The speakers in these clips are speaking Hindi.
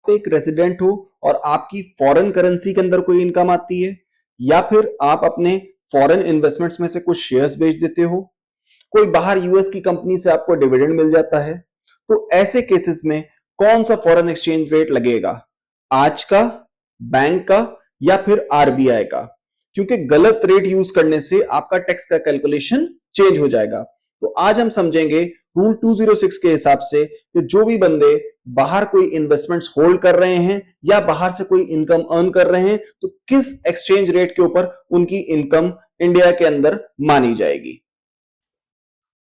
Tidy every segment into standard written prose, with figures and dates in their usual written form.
एक रेसिडेंट हो और आपकी फॉरेन करेंसी के अंदर कोई इनकम आती है, या फिर आप अपने फॉरेन इन्वेस्टमेंट्स में से कुछ शेयर्स बेच देते हो, कोई बाहर यूएस की कंपनी से आपको डिविडेंड मिल जाता है, तो ऐसे केसेस में कौन सा फॉरेन एक्सचेंज रेट लगेगा? आज का, बैंक का, या फिर आरबीआई का? क्योंकि गलत रेट यूज करने से आपका टैक्स का कैलकुलेशन चेंज हो जाएगा। तो आज हम समझेंगे रूल 206 के हिसाब से कि जो भी बंदे बाहर कोई इन्वेस्टमेंट्स होल्ड कर रहे हैं या बाहर से कोई इनकम अर्न कर रहे हैं, तो किस एक्सचेंज रेट के ऊपर उनकी इनकम इंडिया के अंदर मानी जाएगी।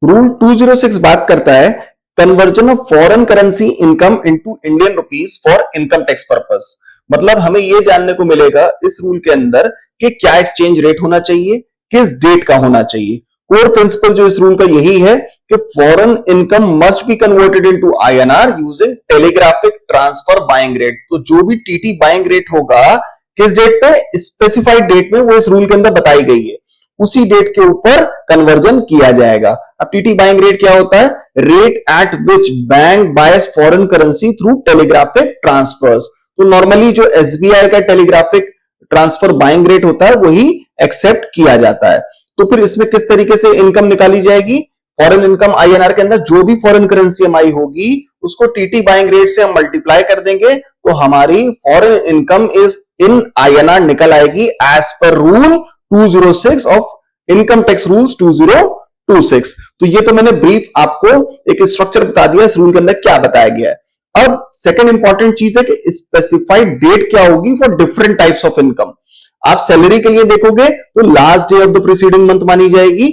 रूल 206 बात करता है conversion of foreign currency income into Indian rupees for income tax purpose. मतलब हमें यह जानने को मिलेगा इस रूल के अंदर कि क्या एक्सचेंज रेट होना चाहिए, किस डेट का होना चाहिए। कोर प्रिंसिपल जो इस रूल का यही है कि foreign income must be converted into INR using telegraphic transfer buying rate. तो जो भी टीटी बाइंग रेट होगा किस डेट पे, स्पेसिफाइड डेट में, वो इस रूल के अंदर बताई गई है, उसी डेट के ऊपर कन्वर्जन किया जाएगा। अब टीटी बाइंग रेट क्या होता है? Rate at which bank buys foreign currency through telegraphic transfers. तो नॉर्मली जो एसबीआई का टेलीग्राफिक ट्रांसफर बाइंग रेट होता है वही एक्सेप्ट किया जाता है। तो फिर इसमें किस तरीके से इनकम निकाली जाएगी? फॉरेन इनकम आईएनआर के अंदर जो भी फॉरेन करेंसी हमारी होगी उसको टीटी बाइंग रेट से हम मल्टीप्लाई कर देंगे, तो हमारी foreign income is in INR निकल आएगी as per rule 206 of income tax rules 2026। तो ये तो मैंने ब्रीफ आपको एक स्ट्रक्चर बता दिया इस रूल के अंदर क्या बताया गया है। अब सेकंड इंपॉर्टेंट चीज है कि स्पेसिफाइड डेट क्या होगी for different types of income. आप सैलरी के लिए देखोगे तो last day of the preceding month मानी जाएगी।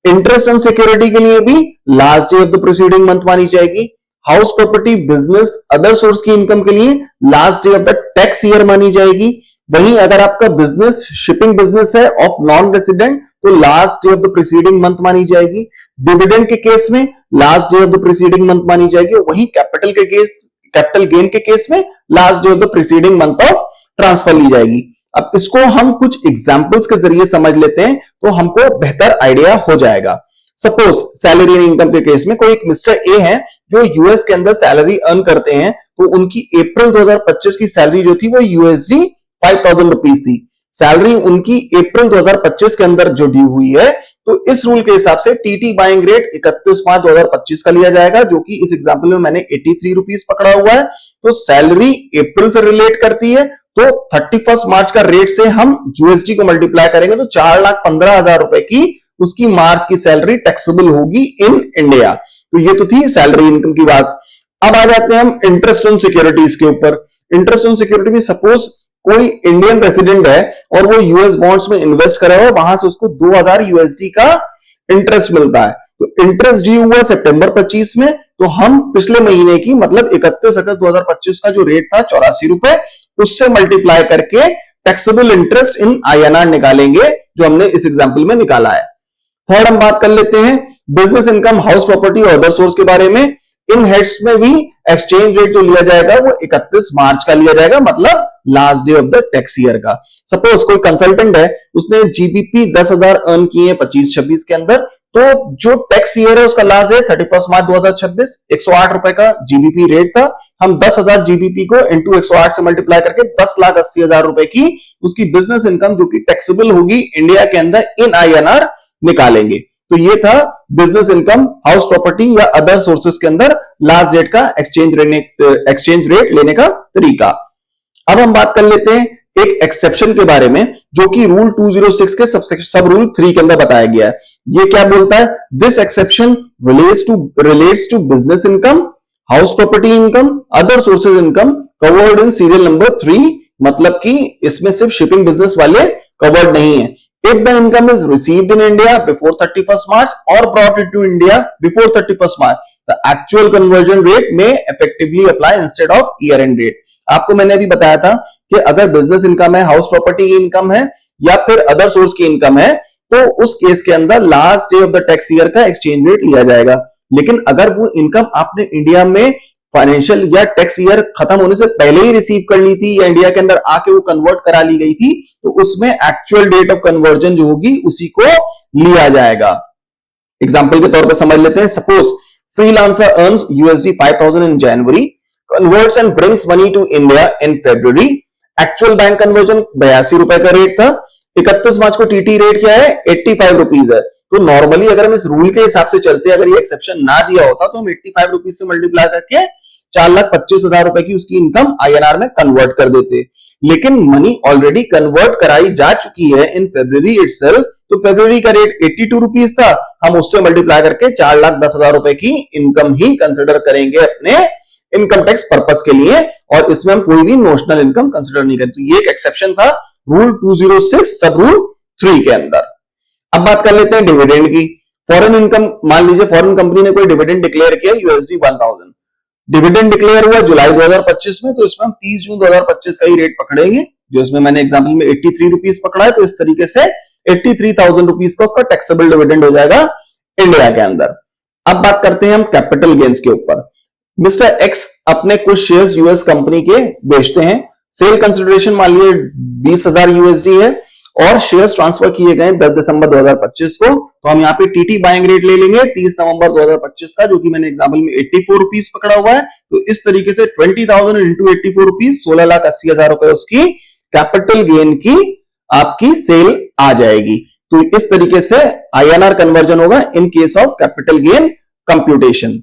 इंटरेस्ट ऑन सिक्योरिटी के लिए भी last day of the preceding month मानी जाएगी। House property, business, other source की इनकम के लिए last day of the tax year मानी जाएगी। वहीं अगर आपका बिजनेस शिपिंग बिजनेस है ऑफ नॉन रेसिडेंट तो last day of the preceding month मानी जाएगी। डिविडेंड के केस में last day of the preceding month मानी जाएगी। वहीं कैपिटल गेन के केस में last day of the preceding month of transfer ली जाएगी। अब इसको हम कुछ एग्जांपल्स के जरिए समझ लेते हैं तो हमको बेहतर आइडिया हो जाएगा। सपोज सैलरी एंड इनकम के केस में कोई एक मिस्टर ए है जो यूएस के अंदर सैलरी अर्न करते हैं, तो उनकी अप्रैल 2025 की सैलरी जो थी वो यूएसडी 5000 रुपीज थी। सैलरी उनकी अप्रैल 2025 के अंदर जो ड्यू हुई है, तो इस रूल के हिसाब से टीटी बाइंग रेट 31 मार्च 2025 का लिया जाएगा, जो कि इस एग्जांपल में मैंने 83 रुपीज पकड़ा हुआ है। तो सैलरी अप्रैल से रिलेट करती है, तो 31 मार्च का रेट से हम यूएसडी को मल्टीप्लाई करेंगे तो 4,15,000 रुपए की उसकी मार्च की सैलरी टैक्सेबल होगी इन इंडिया। तो ये तो थी सैलरी इनकम की बात। अब आ जाते हैं हम इंटरेस्ट ऑन सिक्योरिटीज के ऊपर। इंटरेस्ट ऑन सिक्योरिटी में सपोज कोई इंडियन रेसिडेंट है और वो यूएस बॉन्ड्स में इन्वेस्ट करे हुआ, वहां से उसको 2000 यूएसडी का इंटरेस्ट मिलता है। तो इंटरेस्ट ड्यू हुआ सितंबर 25 में, तो हम पिछले महीने की मतलब 31 अगस्त 2025 का जो रेट था 84 रुपए, उससे मल्टीप्लाई करके टैक्सेबल इंटरेस्ट इन आईएनआर निकालेंगे, जो हमने इस एग्जांपल में निकाला है। थर्ड हम बात कर लेते हैं बिजनेस इनकम, हाउस प्रॉपर्टी और अदर सोर्स के बारे में। इन हेड्स में भी एक्सचेंज रेट जो लिया जाएगा वो 31 मार्च का लिया जाएगा, मतलब last day of the tax year का। सपोज कोई कंसल्टेंट है, उसने जीबीपी 10,000 अर्न किए 25-26 के अंदर, तो जो टैक्स ईयर है उसका लास्ट डे 31 मार्च 2026, 108 रुपए का जीबीपी रेट था। हम 10,000 जीबीपी को इंटू 108 से मल्टीप्लाई करके 10,80,000 रुपए की उसकी बिजनेस इनकम जो कि टैक्सेबल होगी इंडिया के अंदर इन आईएनआर निकालेंगे। तो ये था बिजनेस इनकम, हाउस प्रॉपर्टी या अदर सोर्सेस के अंदर लास्ट डेट का एक्सचेंज रेट लेने का तरीका। अब हम बात कर लेते हैं एक एक्सेप्शन के बारे में, जो कि रूल 206 के सब रूल 3 के अंदर बताया गया है। ये क्या बोलता है? This exception relates to business income, house property income, other sources income covered in serial number 3। मतलब कि इसमें सिर्फ शिपिंग बिजनेस वाले कवर्ड नहीं है। If the income is received in India before 31st March or brought into India before 31st March, the actual conversion rate may effectively apply instead of year-end rate. आपको मैंने अभी बताया था कि अगर बिजनेस इनकम है, हाउस प्रॉपर्टी की इनकम है या फिर अदर सोर्स की इनकम है, तो उस केस के अंदर last day of the tax year का एक्सचेंज रेट लिया जाएगा। लेकिन अगर वो इनकम आपने इंडिया में फाइनेंशियल या टैक्स ईयर खत्म होने से पहले ही रिसीव कर ली थी या इंडिया के अंदर आके वो कन्वर्ट करा ली गई थी, तो उसमें एक्चुअल डेट ऑफ कन्वर्जन जो होगी उसी को लिया जाएगा। एग्जांपल के तौर पर समझ लेते हैं। Suppose freelancer earns USD 5000 in January converts and brings money to India in February. Actual bank conversion 82 रुपए का रेट था। 31 मार्च को टीटी रेट क्या है? 85 रुपीज है। तो नॉर्मली अगर हम इस रूल के हिसाब से चलते, अगर ये एक्सेप्शन ना दिया होता तो हम 85 रुपीज से मल्टीप्लाई करके 4,25,000 रुपए की उसकी इनकम आईएनआर में कन्वर्ट कर देते। लेकिन मनी ऑलरेडी कन्वर्ट कराई जा चुकी है इन फरवरी इटसेल्फ, तो फरवरी का रेट 82 रुपीज था, हम उससे मल्टीप्लाई करके 4,10,000 रुपए की इनकम ही कंसिडर करेंगे अपने इनकम टैक्स पर्पस के लिए, और इसमें हम कोई भी नोशनल इनकम कंसिडर नहीं करते। ये एक एक्सेप्शन था रूल 206 सब रूल 3 के अंदर। अब बात कर लेते हैं डिविडेंड की। फॉरेन इनकम, मान लीजिए फॉरेन कंपनी ने कोई डिविडेंड डिक्लेयर किया $1000, डिविडेंड डिक्लेयर हुआ जुलाई 2025 में, तो इसमें हम 30 जून 2025 का ही रेट पकड़ेंगे, जो इसमें मैंने एग्जांपल में 83 रुपीज पकड़ा है, तो इस तरीके से 83,000 रुपीज का उसका टैक्सेबल डिविडेंड हो जाएगा इंडिया के अंदर। अब बात करते हैं हम कैपिटल गेन्स के ऊपर। मिस्टर एक्स अपने कुछ शेयर्स यूएस कंपनी के बेचते हैं, सेल कंसिडरेशन मान लीजिए 20,000 यूएसडी है, और शेयर्स ट्रांसफर किए गए 10 दिसंबर 2025 को, तो हम यहाँ पे टीटी बाइंग रेट ले लेंगे 30 नवंबर 2025 का, जो कि मैंने एग्जांपल में 84 रुपीज पकड़ा हुआ है। तो इस तरीके से 20,000 इंटू 84 रुपीज 16,80,000 रुपए उसकी कैपिटल गेन की आपकी सेल आ जाएगी। तो इस तरीके से आईएनआर कन्वर्जन होगा in case of capital gain computation.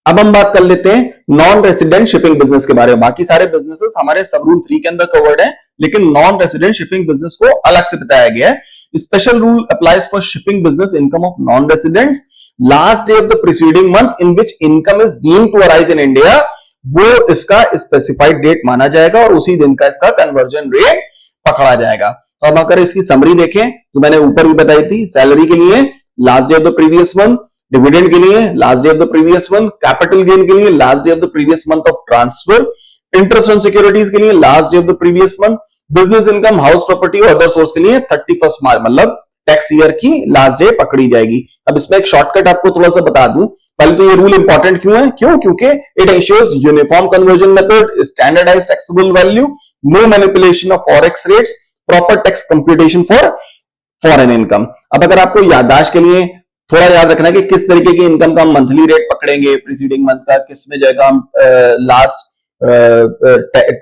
अब हम बात कर लेते हैं नॉन रेसिडेंट शिपिंग बिजनेस के बारे में। बाकी सारे बिजनेसेस हमारे सब रूल 3 के अंदर कवर्ड है, लेकिन नॉन रेसिडेंट शिपिंग बिजनेस को अलग से बताया गया है। Special rule applies for shipping business income of non residents last day of the preceding month in which income is deemed to arise in India, वो इसका स्पेसिफाइड डेट माना जाएगा और उसी दिन का इसका कन्वर्जन रेट पकड़ा जाएगा। तो हम अगर इसकी समरी देखें, तो मैंने ऊपर भी बताई थी, सैलरी के लिए last day of the previous month, dividend के लिए last day of the previous month, capital gain के लिए last day of the previous month of transfer, interest on securities के लिए last day of the previous month, business income, house property और अदर सोर्स के लिए 31 मार्च मतलब टैक्स ईयर की लास्ट डे पकड़ी जाएगी। अब इसमें एक शॉर्टकट आपको थोड़ा सा बता दूं, पहले तो ये रूल इंपॉर्टेंट क्यों है? क्योंकि it ensures uniform conversion method, standardised taxable value, no manipulation of forex rates, proper tax computation for foreign income. अब अगर आपको याददाश्त के लिए थोड़ा याद रखना है कि किस तरीके की इनकम का हम मंथली रेट पकड़ेंगे, प्रीसीडिंग मंथ का किस में जाएगा, हम लास्ट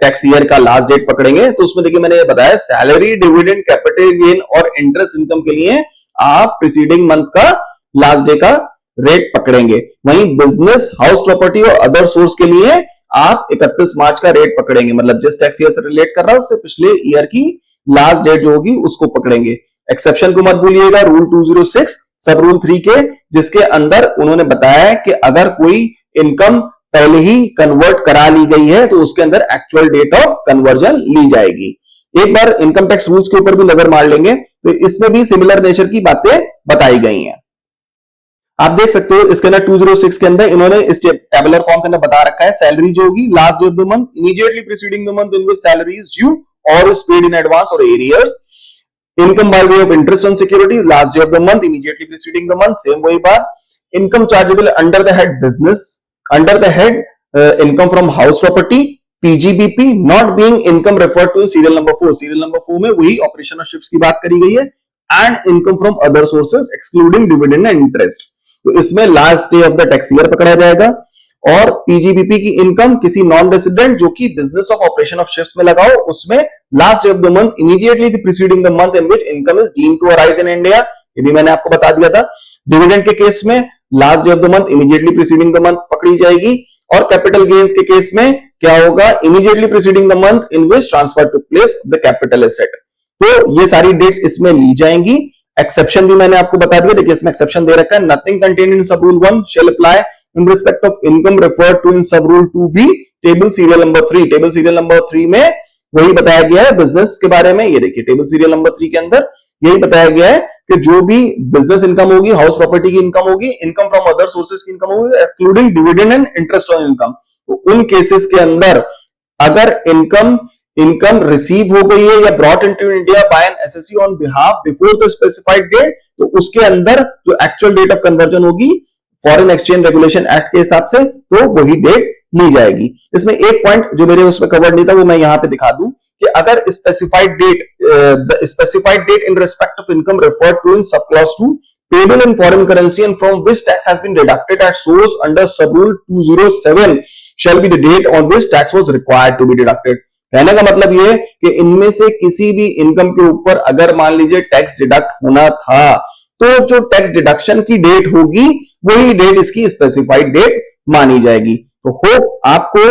टैक्स ईयर का लास्ट डेट पकड़ेंगे। तो उसमें देखिए मैंने ये बताया, सैलरी, डिविडेंड, कैपिटल गेन और इंटरेस्ट इनकम के लिए आप प्रीसीडिंग मंथ का लास्ट डे का रेट पकड़ेंगे। वहीं बिजनेस, हाउस प्रॉपर्टी और अदर सोर्स के लिए आप 31 मार्च का रेट पकड़ेंगे, मतलब जिस टैक्स ईयर से रिलेट कर रहा है उससे पिछले ईयर की लास्ट डेट जो होगी उसको पकड़ेंगे। एक्सेप्शन को मत भूलिएगा रूल 206 सब रूल 3 के, जिसके अंदर उन्होंने बताया कि अगर कोई इनकम पहले ही कन्वर्ट करा ली गई है तो उसके अंदर एक्चुअल डेट ऑफ कन्वर्जन ली जाएगी। एक बार इनकम टैक्स रूल्स के ऊपर भी नजर मार लेंगे, तो इसमें भी सिमिलर नेचर की बातें बताई गई हैं। आप देख सकते हो इसके अंदर 206 के अंदर इन्होंने इस टेबुलर फॉर्म के अंदर बता रखा है, सैलरी जो होगी last day of the month immediately preceding the month in which salary is due और इज पेड इन एडवांस और arrears. Income by way of interest on security last day of the month immediately preceding the month, same वही बात। Income chargeable under the head business, under the head income from house property, PGBP not being income referred to serial number 4। Serial number 4 में वही ऑपरेशन ऑफ शिप्स की बात करी गई है। And income from other sources excluding dividend and interest, तो इसमें last day of the tax year पकड़ा जाएगा। और पीजीबीपी की इनकम किसी नॉन रेसिडेंट जो कि business of operation of ships में लगाओ, उसमें last day of the month immediately preceding the month in which income is deemed to arise in India, ये भी मैंने आपको बता दिया था। डिविडेंड के केस में last day of the month immediately preceding the month पकड़ी जाएगी। और कैपिटल गेन के केस में क्या होगा, immediately preceding the month in which transfer took place the capital asset. तो ये सारी डेट्स इसमें ली जाएंगी। एक्सेप्शन भी मैंने आपको बता दिया, देखिए इसमें एक्सेप्शन दे रखा है, नथिंग कंटेन्ड इन सब rule 1 shall apply in respect of income referred to in sub rule 2b table serial number 3। Table serial number 3 में वही बताया गया है बिजनेस के बारे में। ये देखिए टेबल सीरियल नंबर 3 के अंदर यही बताया गया है कि जो भी बिजनेस इनकम होगी, हाउस प्रॉपर्टी की इनकम होगी, इनकम फ्रॉम अदर सोर्सेज की इनकम होगी, excluding dividend and interest on income, तो उन केसेस के अंदर अगर इनकम रिसीव हो गई है या brought into India by an SSC on behalf before the specified date, तो उसके अंदर जो एक्चुअल डेट ऑफ कन्वर्जन होगी फॉरेन एक्सचेंज रेगुलेशन एक्ट के हिसाब से, तो वही डेट ली जाएगी। इसमें एक पॉइंट जो मेरे उसमें कवर नहीं था वो मैं यहां पे दिखा दूं कि अगर specified date in respect of income referred to in sub clause 2 payable in foreign currency and from which tax has been deducted at source under sub rule 207 shall be the date on which tax was required to be deducted। कहने का मतलब ये कि इनमें से किसी भी इनकम के ऊपर अगर मान लीजिए टैक्स डिडक्ट होना था तो जो टैक्स डिडक्शन की डेट होगी वही डेट इसकी स्पेसिफाइड डेट मानी जाएगी। तो होप आपको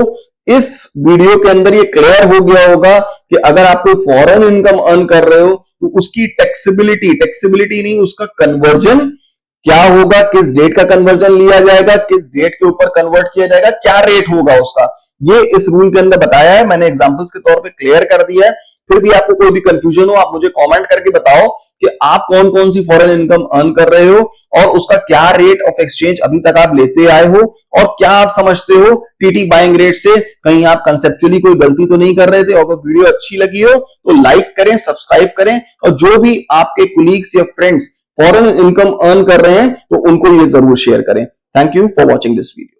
इस वीडियो के अंदर ये क्लियर हो गया होगा कि अगर आप कोई फॉरेन इनकम अर्न कर रहे हो तो उसकी टैक्सेबिलिटी नहीं, उसका कन्वर्जन क्या होगा, किस डेट का कन्वर्जन लिया जाएगा, किस डेट के ऊपर कन्वर्ट किया जाएगा, क्या रेट होगा उसका, ये इस रूल के अंदर बताया है। मैंने एग्जांपल्स के तौर पे क्लियर कर दिया है। फिर भी आपको कोई भी कंफ्यूजन हो आप मुझे कमेंट करके बताओ कि आप कौन कौन सी फॉरेन इनकम अर्न कर रहे हो और उसका क्या रेट ऑफ एक्सचेंज अभी तक आप लेते आए हो और क्या आप समझते हो टीटी बाइंग रेट से कहीं आप कंसेप्चुअली कोई गलती तो नहीं कर रहे थे। और अगर वीडियो अच्छी लगी हो तो लाइक करें, सब्सक्राइब करें और जो भी आपके कुलीग्स या फ्रेंड्स फॉरेन इनकम अर्न कर रहे हैं तो उनको ये जरूर शेयर करें। Thank you for watching this video.